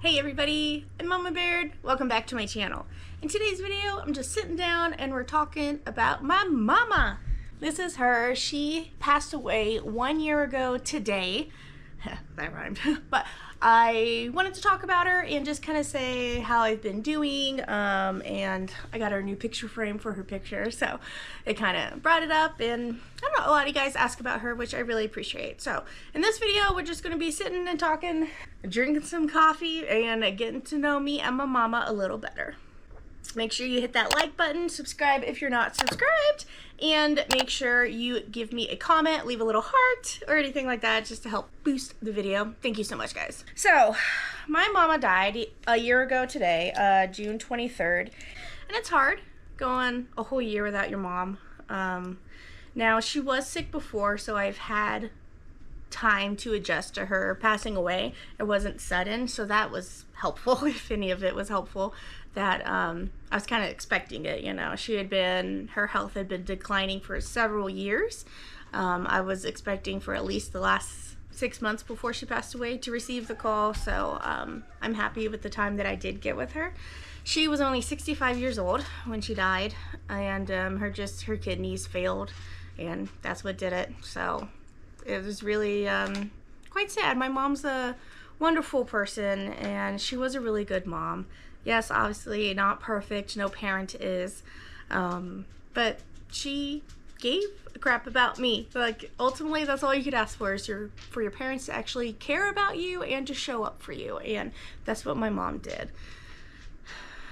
Hey everybody, I'm Mama Baird. Welcome back to my channel. In today's video, I'm just sitting down and we're talking about my mama. This is her. She passed away 1 year ago today. That rhymed. But I wanted to talk about her and just kind of say how I've been doing. And I got her a new picture frame for her picture, so it kind of brought it up. And I don't know, a lot of you guys ask about her, which I really appreciate. So in this video, we're just going to be sitting and talking, drinking some coffee, and getting to know me and my mama a little better. Make sure you hit that like button, subscribe if you're not subscribed, and make sure you give me a comment, leave a little heart, or anything like that just to help boost the video. Thank you so much, guys. So, my mama died a year ago today, June 23rd, and it's hard going a whole year without your mom. Now, she was sick before, so I've had time to adjust to her passing away. It wasn't sudden, so that was helpful, if any of it was helpful. That I was kind of expecting it, you know. Her health had been declining for several years. I was expecting for at least the last 6 months before she passed away to receive the call, so I'm happy with the time that I did get with her. She was only 65 years old when she died, and her kidneys failed, and that's what did it. So it was really quite sad. My mom's a wonderful person, and she was a really good mom. Yes, obviously not perfect, no parent is, but she gave a crap about me. Like, ultimately, that's all you could ask for, is for your parents to actually care about you and to show up for you, and that's what my mom did.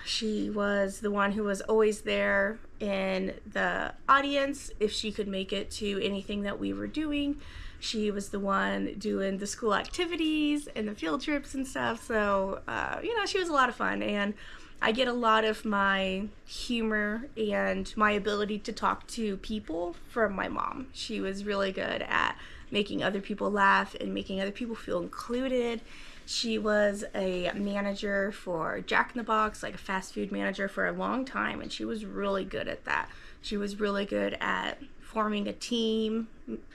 She was the one who was always there in the audience if she could make it to anything that we were doing. She was the one doing the school activities and the field trips and stuff, so, you know, she was a lot of fun, and I get a lot of my humor and my ability to talk to people from my mom. She was really good at making other people laugh and making other people feel included. She was a manager for Jack in the Box, like a fast food manager, for a long time, and she was really good at that. She was really good at forming a team,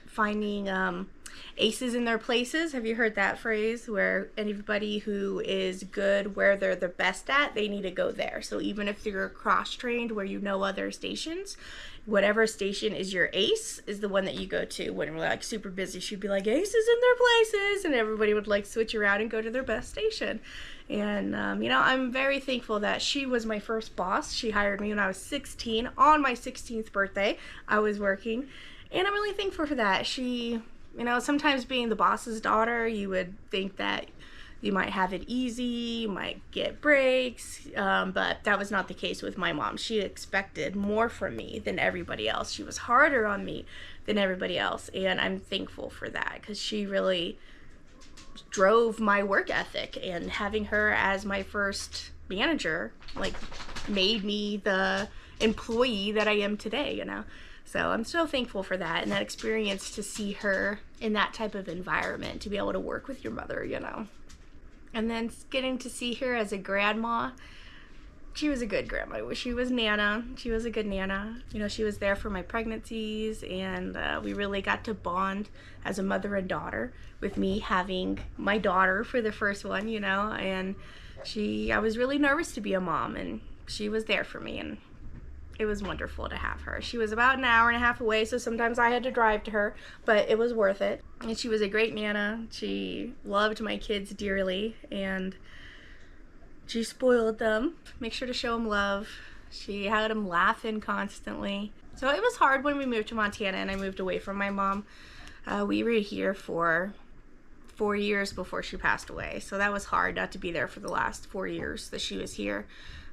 finding aces in their places. Have you heard that phrase, where anybody who is good where they're the best at, they need to go there? So even if you're cross-trained where you know other stations, whatever station is your ace is the one that you go to. When we're like super busy, she'd be like, aces in their places, and everybody would like switch around and go to their best station. And you know, I'm very thankful that she was my first boss. She hired me when I was 16. On my 16th birthday, I was working, and I'm really thankful for that. She, you know, sometimes being the boss's daughter, you would think that you might have it easy, you might get breaks, but that was not the case with my mom. She expected more from me than everybody else. She was harder on me than everybody else, and I'm thankful for that, because she really drove my work ethic, and having her as my first manager, like, made me the employee that I am today, you know. So I'm so thankful for that, and that experience, to see her in that type of environment, to be able to work with your mother, you know. And then getting to see her as a grandma. She was a good grandma. She was Nana. She was a good Nana. You know, she was there for my pregnancies, and we really got to bond as a mother and daughter, with me having my daughter for the first one, you know. And I was really nervous to be a mom, and she was there for me, and it was wonderful to have her. She was about an hour and a half away, so sometimes I had to drive to her, but it was worth it. And she was a great Nana. She loved my kids dearly, and she spoiled them. Make sure to show them love. She had them laughing constantly. So it was hard when we moved to Montana and I moved away from my mom. We were here for 4 years before she passed away, so that was hard not to be there for the last 4 years that she was here.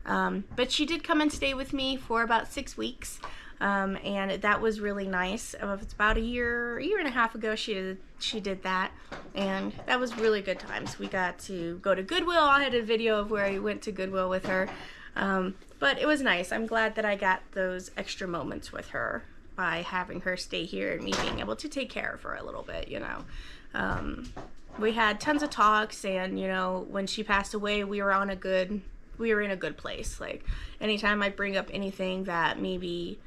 But she did come and stay with me for about 6 weeks, and that was really nice. It's about a year and a half ago she did that, and that was really good times. We got to go to Goodwill. I had a video of where I went to Goodwill with her, but it was nice. I'm glad that I got those extra moments with her by having her stay here and me being able to take care of her a little bit, you know. We had tons of talks, and, you know, when she passed away, we were in a good place. Like, anytime I bring up anything that maybe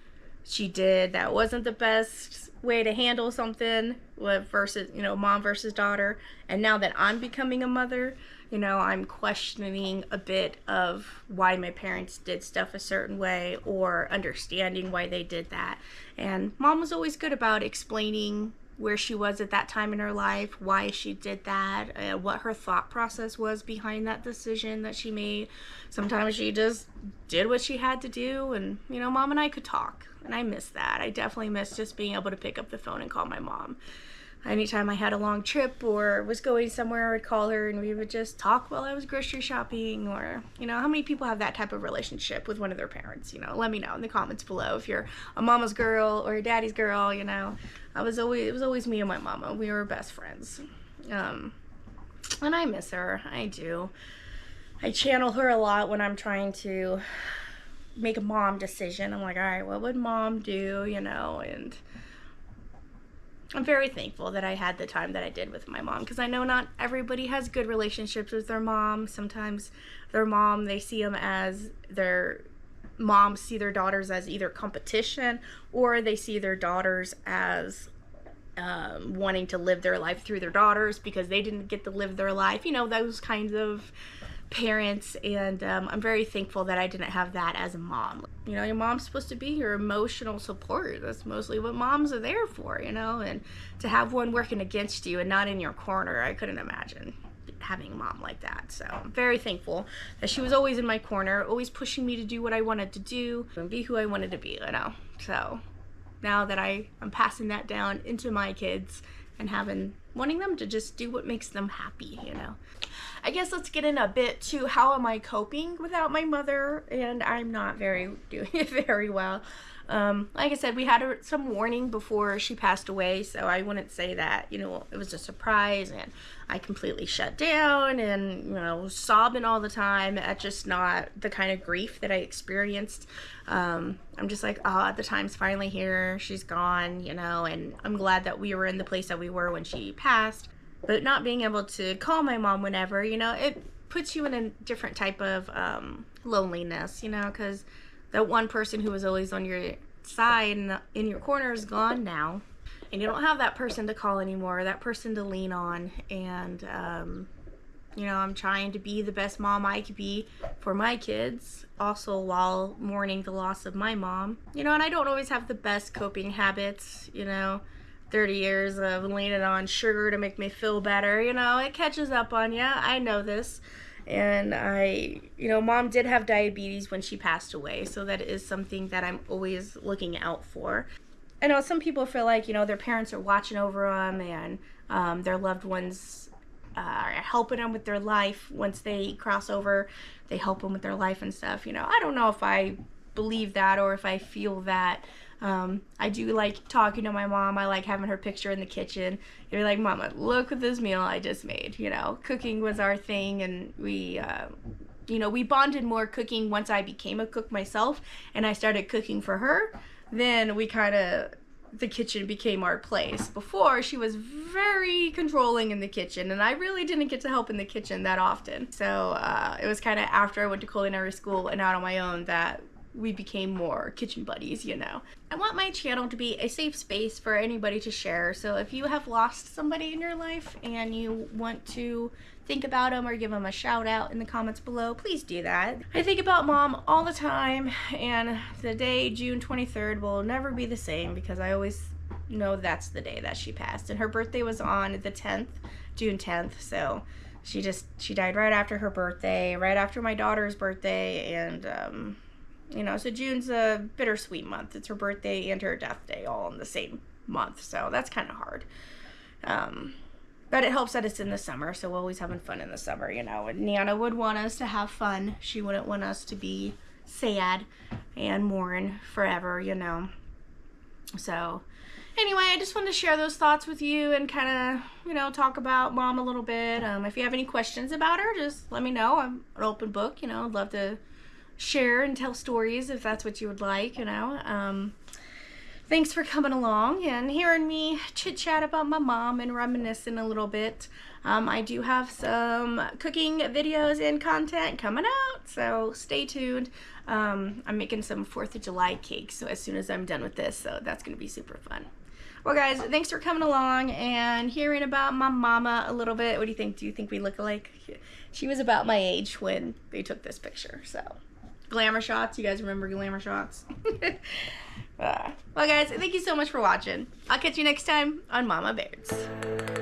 she did that wasn't the best way to handle something, versus, you know, mom versus daughter, and now that I'm becoming a mother, you know, I'm questioning a bit of why my parents did stuff a certain way or understanding why they did that. And Mom was always good about explaining where she was at that time in her life, why she did that, what her thought process was behind that decision that she made. Sometimes she just did what she had to do, and, you know, Mom and I could talk, and I miss that. I definitely miss just being able to pick up the phone and call my mom. Anytime I had a long trip or was going somewhere, I would call her and we would just talk while I was grocery shopping. Or, you know, how many people have that type of relationship with one of their parents? You know, let me know in the comments below if you're a mama's girl or a daddy's girl. You know, it was always me and my mama. We were best friends. And I miss her. I do. I channel her a lot when I'm trying to make a mom decision. I'm like, all right, what would Mom do? You know, and I'm very thankful that I had the time that I did with my mom, because I know not everybody has good relationships with their mom. Sometimes their mom, they see them as their moms see their daughters as either competition, or they see their daughters as wanting to live their life through their daughters because they didn't get to live their life. You know, those kinds of parents. And I'm very thankful that I didn't have that as a mom. You know, your mom's supposed to be your emotional support. That's mostly what moms are there for, you know, and to have one working against you and not in your corner, I couldn't imagine having a mom like that. So I'm very thankful that she was always in my corner, always pushing me to do what I wanted to do and be who I wanted to be, you know. So now that I'm passing that down into my kids and wanting them to just do what makes them happy, you know. I guess let's get in a bit to how am I coping without my mother, and I'm not doing it very well. Like I said, we had some warning before she passed away, so I wouldn't say that, you know, it was a surprise and I completely shut down and, you know, sobbing all the time. That's just not the kind of grief that I experienced. I'm just like, oh, the time's finally here, she's gone, you know, and I'm glad that we were in the place that we were when she passed. But not being able to call my mom whenever, you know, it puts you in a different type of loneliness, you know, because that one person who was always on your side and in your corner is gone now. And you don't have that person to call anymore, that person to lean on. And, you know, I'm trying to be the best mom I could be for my kids, also while mourning the loss of my mom. You know, and I don't always have the best coping habits, you know. 30 years of leaning on sugar to make me feel better, you know, it catches up on you. I know this. And you know, Mom did have diabetes when she passed away, so that is something that I'm always looking out for. I know some people feel like, you know, their parents are watching over them and their loved ones are helping them with their life. Once they cross over, they help them with their life and stuff. You know, I don't know if I believe that or if I feel that. I do like talking to my mom. I like having her picture in the kitchen. You're like, Mama, look at this meal I just made. You know, cooking was our thing, and we, you know, we bonded more cooking once I became a cook myself and I started cooking for her. Then the kitchen became our place. Before, she was very controlling in the kitchen, and I really didn't get to help in the kitchen that often. So it was kind of after I went to culinary school and out on my own that we became more kitchen buddies, you know. I want my channel to be a safe space for anybody to share. So if you have lost somebody in your life and you want to think about them or give them a shout out in the comments below, please do that. I think about Mom all the time, and the day June 23rd will never be the same because I always know that's the day that she passed. And her birthday was on the 10th, June 10th. So she died right after her birthday, right after my daughter's birthday, and you know, so June's a bittersweet month. It's her birthday and her death day all in the same month, so that's kind of hard. But it helps that it's in the summer, so we're always having fun in the summer, you know. And Nana would want us to have fun. She wouldn't want us to be sad and mourn forever, you know. So anyway, I just wanted to share those thoughts with you and kind of, you know, talk about Mom a little bit. If you have any questions about her, just let me know. I'm an open book, you know. I'd love to share and tell stories if that's what you would like, you know. Thanks for coming along and hearing me chit chat about my mom and reminiscing a little bit. I do have some cooking videos and content coming out, so stay tuned. I'm making some 4th of July cakes, so as soon as I'm done with this, so that's gonna be super fun. Well, guys, thanks for coming along and hearing about my mama a little bit. What do you think? Do you think we look alike? She was about my age when they took this picture, so. Glamour shots. You guys remember glamour shots? Well, guys, thank you so much for watching. I'll catch you next time on Mama Beards.